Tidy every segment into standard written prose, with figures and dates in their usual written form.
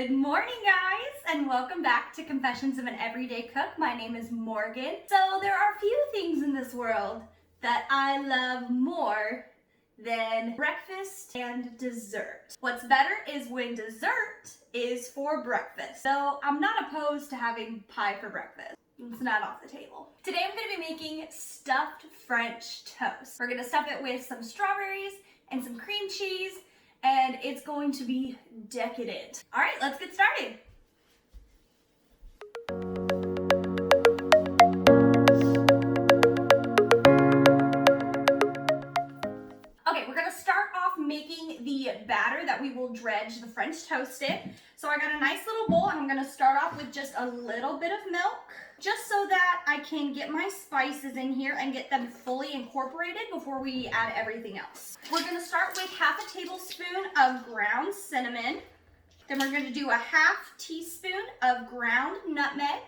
Good morning, guys, and welcome back to Confessions of an Everyday Cook. My name is Morgan. So there are few things in this world that I love more than breakfast and dessert. What's better is when dessert is for breakfast. So I'm not opposed to having pie for breakfast. It's not off the table. Today I'm going to be making stuffed French toast. We're going to stuff it with some strawberries and some cream cheese, and it's going to be decadent. All right, let's get started. Okay, we're gonna start off making the batter that we will dredge the French toast in. So I got a nice little bowl, and I'm gonna start off with just a little bit of milk, just so that I can get my spices in here and get them fully incorporated before we add everything else. We're gonna start with half a tablespoon of ground cinnamon. Then we're gonna do a half teaspoon of ground nutmeg,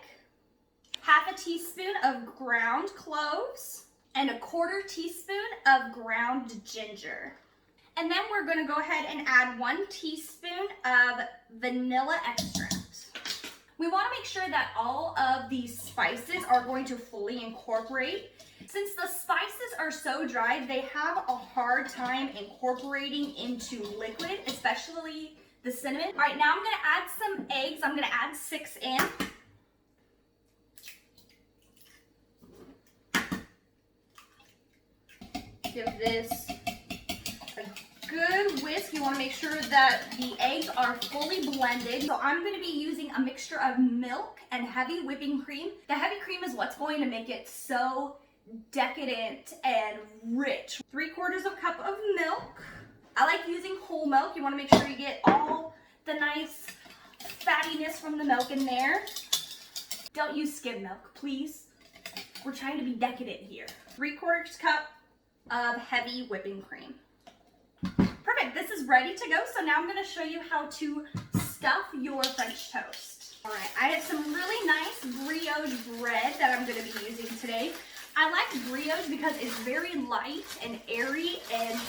half a teaspoon of ground cloves, and a quarter teaspoon of ground ginger. And then we're gonna go ahead and add 1 teaspoon of vanilla extract. We wanna make sure that all of these spices are going to fully incorporate. Since the spices are so dry, they have a hard time incorporating into liquid, especially the cinnamon. All right, now I'm gonna add some eggs. I'm gonna add 6 in. Give this a good whisk. You want to make sure that the eggs are fully blended. So I'm going to be using a mixture of milk and heavy whipping cream. The heavy cream is what's going to make it so decadent and rich. 3/4 cup of milk. I like using whole milk. You want to make sure you get all the nice fattiness from the milk in there. Don't use skim milk, please. We're trying to be decadent here. 3/4 cup of heavy whipping cream. Perfect, this is ready to go. So now I'm gonna show you how to stuff your French toast. All right, I have some really nice brioche bread that I'm gonna be using today. I like brioche because it's very light and airy and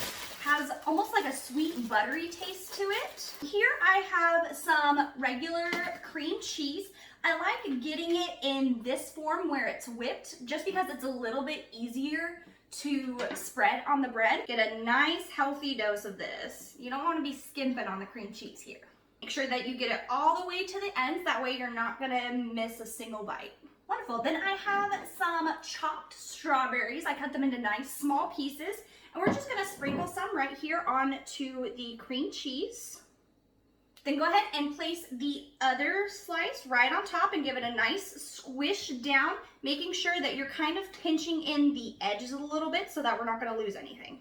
has almost like a sweet buttery taste to it. Here I have some regular cream cheese. I like getting it in this form where it's whipped just because it's a little bit easier to spread on the bread. Get a nice healthy dose of this. You don't want to be skimping on the cream cheese here. Make sure that you get it all the way to the ends, that way you're not gonna miss a single bite. Wonderful. Then I have some chopped strawberries. I cut them into nice small pieces, and we're just gonna sprinkle some right here onto the cream cheese. Then go ahead and place the other slice right on top and give it a nice squish down, making sure that you're kind of pinching in the edges a little bit so that we're not gonna lose anything.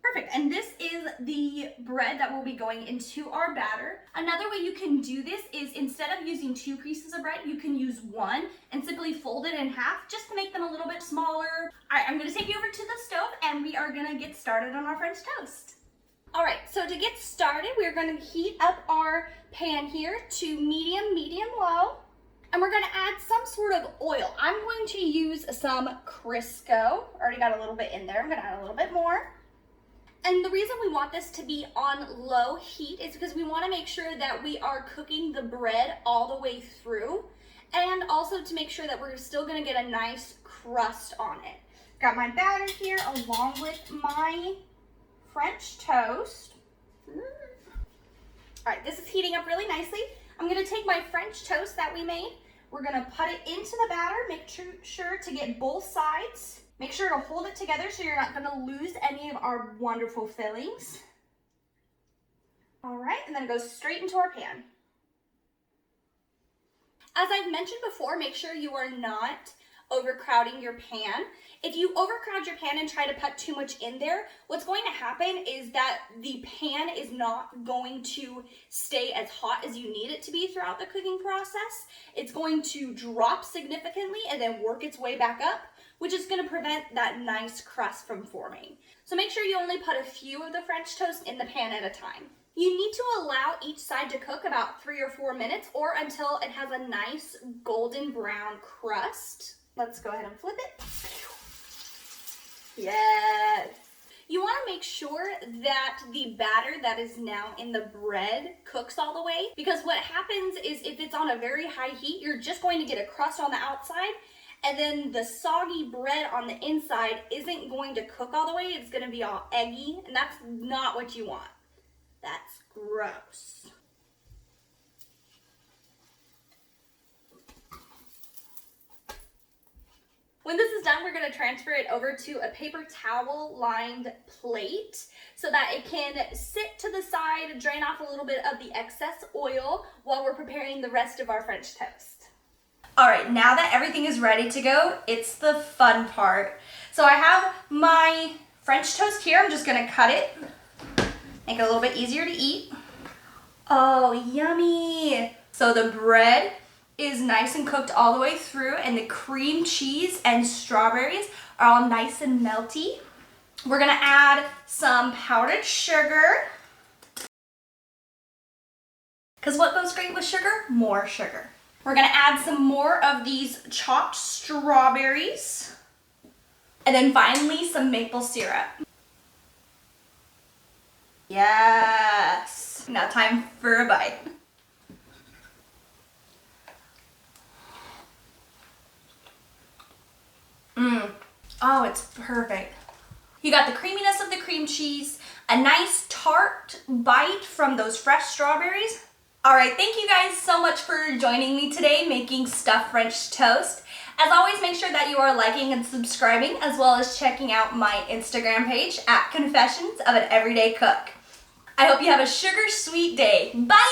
Perfect, and this is the bread that will be going into our batter. Another way you can do this is instead of using 2 pieces of bread, you can use 1 and simply fold it in half just to make them a little bit smaller. All right, I'm gonna take you over to the stove and we are gonna get started on our French toast. All right, so to get started, we're going to heat up our pan here to medium-low, and we're going to add some sort of oil. I'm going to use some Crisco. Already got a little bit in there. I'm going to add a little bit more. And the reason we want this to be on low heat is because we want to make sure that we are cooking the bread all the way through, and also to make sure that we're still going to get a nice crust on it. Got my batter here along with my French toast. All right, this is heating up really nicely. I'm gonna take my French toast that we made. We're gonna put it into the batter. Make sure to get both sides. Make sure to hold it together so you're not gonna lose any of our wonderful fillings. All right, and then it goes straight into our pan. As I've mentioned before, make sure you are not overcrowding your pan. If you overcrowd your pan and try to put too much in there, what's going to happen is that the pan is not going to stay as hot as you need it to be throughout the cooking process. It's going to drop significantly and then work its way back up, which is going to prevent that nice crust from forming. So make sure you only put a few of the French toast in the pan at a time. You need to allow each side to cook about 3 or 4 minutes or until it has a nice golden brown crust. Let's go ahead and flip it. Yes. You want to make sure that the batter that is now in the bread cooks all the way, because what happens is if it's on a very high heat, you're just going to get a crust on the outside, and then the soggy bread on the inside isn't going to cook all the way. It's going to be all eggy, and that's not what you want. That's gross. When this is done, we're going to transfer it over to a paper towel lined plate so that it can sit to the side, drain off a little bit of the excess oil while we're preparing the rest of our French toast. All right, now that everything is ready to go, it's the fun part. So I have my French toast here. I'm just going to cut it, make it a little bit easier to eat. Oh, yummy. So the bread is nice and cooked all the way through, and the cream cheese and strawberries are all nice and melty. We're gonna add some powdered sugar, because what goes great with sugar? More sugar. We're gonna add some more of these chopped strawberries, and then finally some maple syrup. Yes. Now time for a bite. Oh, it's perfect. You got the creaminess of the cream cheese, a nice tart bite from those fresh strawberries. All right, thank you guys so much for joining me today making stuffed French toast. As always, make sure that you are liking and subscribing, as well as checking out my Instagram page at Confessions of an Everyday Cook. I hope you have a sugar sweet day. Bye!